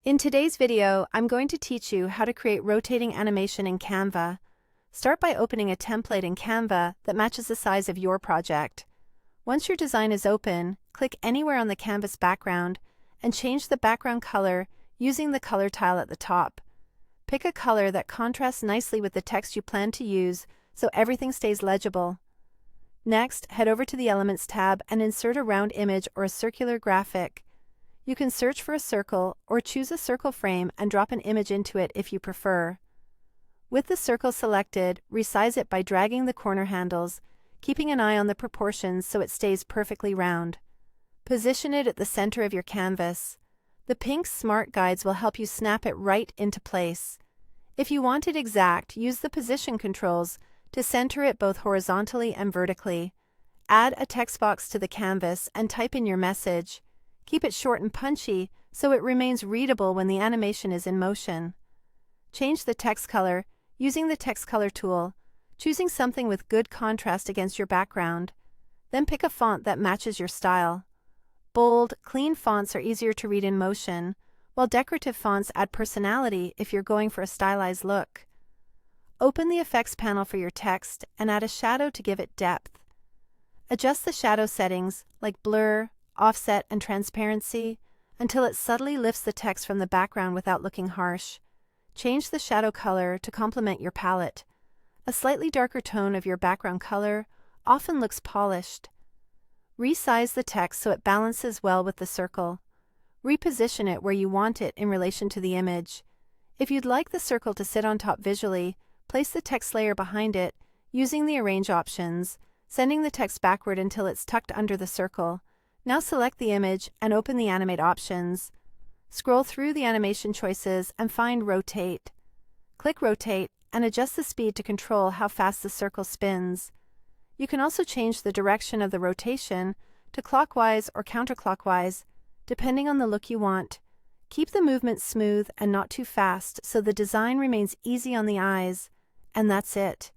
In today's video, I'm going to teach you how to create rotating animation in Canva. Start by opening a template in Canva that matches the size of your project. Once your design is open, click anywhere on the canvas background and change the background color using the color tile at the top. Pick a color that contrasts nicely with the text you plan to use so everything stays legible. Next, head over to the Elements tab and insert a round image or a circular graphic. You can search for a circle or choose a circle frame and drop an image into it if you prefer. With the circle selected, resize it by dragging the corner handles, keeping an eye on the proportions so it stays perfectly round. Position it at the center of your canvas. The pink Smart Guides will help you snap it right into place. If you want it exact, use the position controls to center it both horizontally and vertically. Add a text box to the canvas and type in your message. Keep it short and punchy so it remains readable when the animation is in motion. Change the text color using the text color tool, choosing something with good contrast against your background. Then pick a font that matches your style. Bold, clean fonts are easier to read in motion, while decorative fonts add personality if you're going for a stylized look. Open the effects panel for your text and add a shadow to give it depth. Adjust the shadow settings like blur, offset, and transparency until it subtly lifts the text from the background without looking harsh. Change the shadow color to complement your palette. A slightly darker tone of your background color often looks polished. Resize the text so it balances well with the circle. Reposition it where you want it in relation to the image. If you'd like the circle to sit on top visually, place the text layer behind it using the Arrange options, sending the text backward until it's tucked under the circle. Now select the image and open the Animate options. Scroll through the animation choices and find Rotate. Click Rotate and adjust the speed to control how fast the circle spins. You can also change the direction of the rotation to clockwise or counterclockwise, depending on the look you want. Keep the movement smooth and not too fast so the design remains easy on the eyes. And that's it.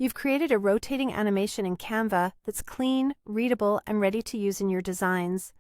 You've created a rotating animation in Canva that's clean, readable, and ready to use in your designs.